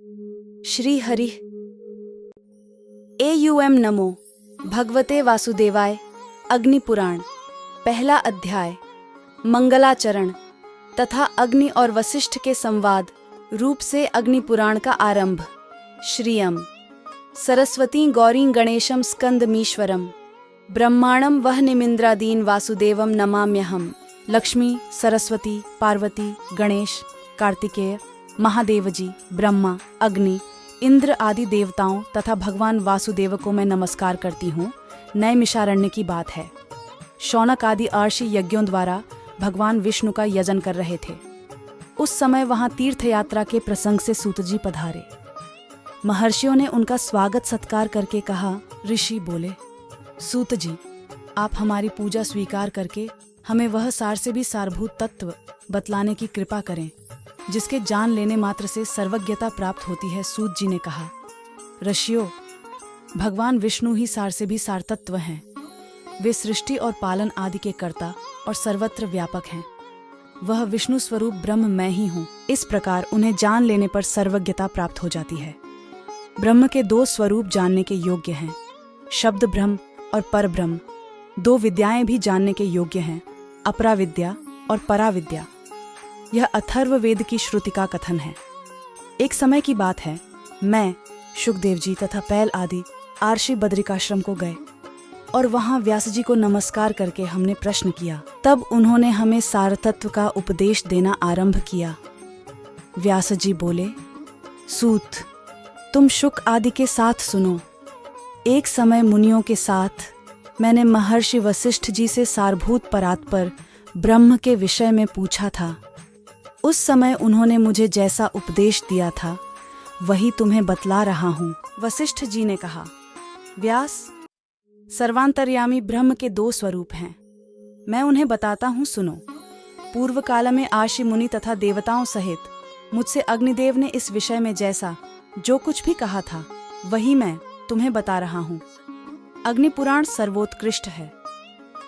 श्री हरि एयुएम नमो भगवते वासुदेवाय। अग्निपुराण पहला अध्याय मंगलाचरण तथा अग्नि और वशिष्ठ के संवाद रूप से अग्निपुराण का आरंभ। श्रियम सरस्वती गौरी गणेशम स्कंदमीश्वरम ब्रह्माणम वह निमिंद्रादीन वासुदेवम नमाम्यहम्। लक्ष्मी, सरस्वती, पार्वती, गणेश, कार्तिकेय, महादेव जी, ब्रह्मा, अग्नि, इंद्र आदि देवताओं तथा भगवान वासुदेव को मैं नमस्कार करती हूँ। नैमिषारण्य की बात है। शौनक आदि अर्षि यज्ञों द्वारा भगवान विष्णु का यजन कर रहे थे। उस समय वहां तीर्थ यात्रा के प्रसंग से सूत जी पधारे। महर्षियों ने उनका स्वागत सत्कार करके कहा। ऋषि बोले, सूत जी, आप हमारी पूजा स्वीकार करके हमें वह सार से भी सारभूत तत्व बतलाने की कृपा करें जिसके जान लेने मात्र से सर्वज्ञता प्राप्त होती है। सूत जी ने कहा, ऋषियों, भगवान विष्णु ही सार से भी सार तत्व हैं। वे सृष्टि और पालन आदि के कर्ता और सर्वत्र व्यापक हैं। वह विष्णु स्वरूप ब्रह्म मैं ही हूँ। इस प्रकार उन्हें जान लेने पर सर्वज्ञता प्राप्त हो जाती है। ब्रह्म के दो स्वरूप जानने के योग्य हैं, शब्द ब्रह्म और पर ब्रह्म। दो विद्याएं भी जानने के योग्य हैं, अपरा विद्या और परा विद्या। यह अथर्व वेद की श्रुति का कथन है। एक समय की बात है, मैं, शुकदेव जी तथा पैल आदि आर्षि बद्रिकाश्रम को गए और वहां व्यास जी को नमस्कार करके हमने प्रश्न किया। तब उन्होंने हमें सारतत्व का उपदेश देना आरंभ किया। व्यास जी बोले, सूत, तुम शुक आदि के साथ सुनो। एक समय मुनियों के साथ मैंने महर्षि वशिष्ठ जी से सारभूत परात्पर ब्रह्म के विषय में पूछा था। उस समय उन्होंने मुझे जैसा उपदेश दिया था वही तुम्हें बतला रहा हूँ। वशिष्ठ जी ने कहा, व्यास, सर्वांतर्यामी ब्रह्म के दो स्वरूप हैं। मैं उन्हें बताता हूँ, सुनो। पूर्व काल में आर्षि मुनि तथा देवताओं सहित मुझसे अग्निदेव ने इस विषय में जैसा जो कुछ भी कहा था वही मैं तुम्हें बता रहा हूँ। अग्निपुराण सर्वोत्कृष्ट है।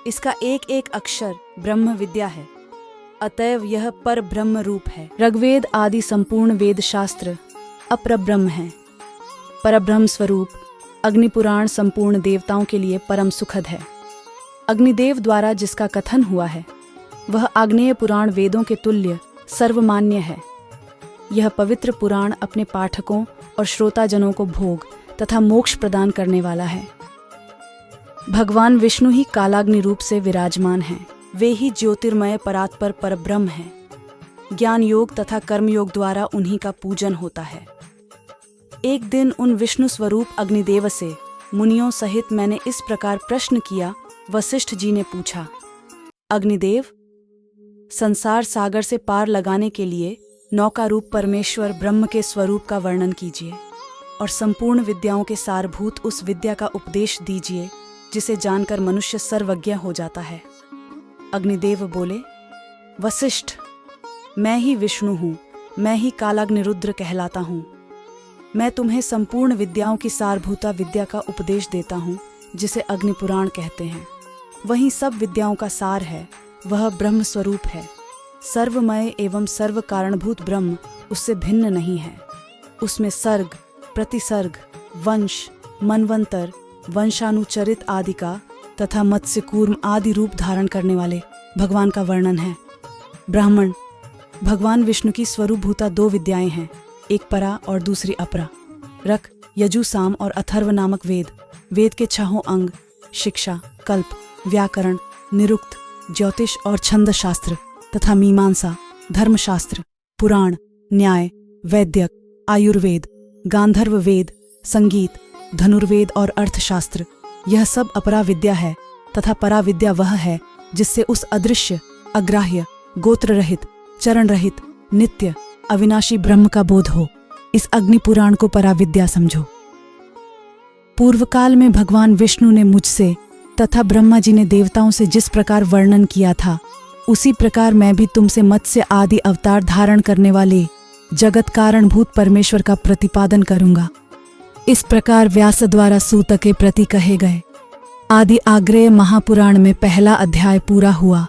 इसका एक एक अक्षर ब्रह्म विद्या है, अतएव यह पर ब्रह्म रूप है। ऋग्वेद आदि संपूर्ण वेद शास्त्र अपरब्रह्म है। परब्रह्म स्वरूप अग्निपुराण संपूर्ण देवताओं के लिए परम सुखद है। अग्निदेव द्वारा जिसका कथन हुआ है वह आग्नेय पुराण वेदों के तुल्य सर्वमान्य है। यह पवित्र पुराण अपने पाठकों और श्रोताजनों को भोग तथा मोक्ष प्रदान करने वाला है। भगवान विष्णु ही कालाग्नि रूप से विराजमान हैं। वे ही ज्योतिर्मय परात्पर परब्रह्म हैं। ज्ञान योग तथा कर्म योग द्वारा उन्हीं का पूजन होता है। एक दिन उन विष्णु स्वरूप अग्निदेव से मुनियों सहित मैंने इस प्रकार प्रश्न किया। वशिष्ठ जी ने पूछा, अग्निदेव, संसार सागर से पार लगाने के लिए नौका रूप परमेश्वर ब्रह्म के स्वरूप का वर्णन कीजिए और संपूर्ण विद्याओं के सारभूत उस विद्या का उपदेश दीजिए जिसे जानकर मनुष्य सर्वज्ञ हो जाता है। अग्निदेव बोले, वशिष्ठ, मैं ही विष्णु हूँ, मैं ही कालाग्निरुद्र कहलाता हूँ। मैं तुम्हें संपूर्ण विद्याओं की सारभूता विद्या का उपदेश देता हूँ जिसे अग्निपुराण कहते हैं। वही सब विद्याओं का सार है, वह ब्रह्म स्वरूप है। सर्वमय एवं सर्व कारणभूत ब्रह्म उससे भिन्न नहीं है। उसमें सर्ग, प्रतिसर्ग, वंश, मनवंतर, वंशानुचरित आदि का तथा मत्स्य कूर्म आदि रूप धारण करने वाले भगवान का वर्णन है। ब्राह्मण, भगवान विष्णु की स्वरूपभूता दो विद्याएं हैं, एक परा और दूसरी अपरा। रक, यजु, साम और अथर्व नामक वेद, वेद के छहों अंग, शिक्षा, कल्प, व्याकरण, निरुक्त, ज्योतिष और छंद शास्त्र तथा मीमांसा, धर्मशास्त्र, पुराण, न्याय, वैद्यक, आयुर्वेद, गांधर्व वेद, संगीत, धनुर्वेद और अर्थशास्त्र, यह सब अपरा विद्या है तथा परा विद्या वह है जिससे उस अदृश्य, अग्राह्य, गोत्र रहित, चरण रहित, नित्य, अविनाशी ब्रह्म का बोध हो। इस अग्नि पुराण को परा विद्या समझो। पूर्व काल में भगवान विष्णु ने मुझसे तथा ब्रह्मा जी ने देवताओं से जिस प्रकार वर्णन किया था उसी प्रकार मैं भी तुमसे मत्स्य आदि अवतार धारण करने वाले जगत कारणभूत परमेश्वर का प्रतिपादन करूंगा। इस प्रकार व्यास द्वारा सूत के प्रति कहे गए आदि आग्नेय महापुराण में पहला अध्याय पूरा हुआ।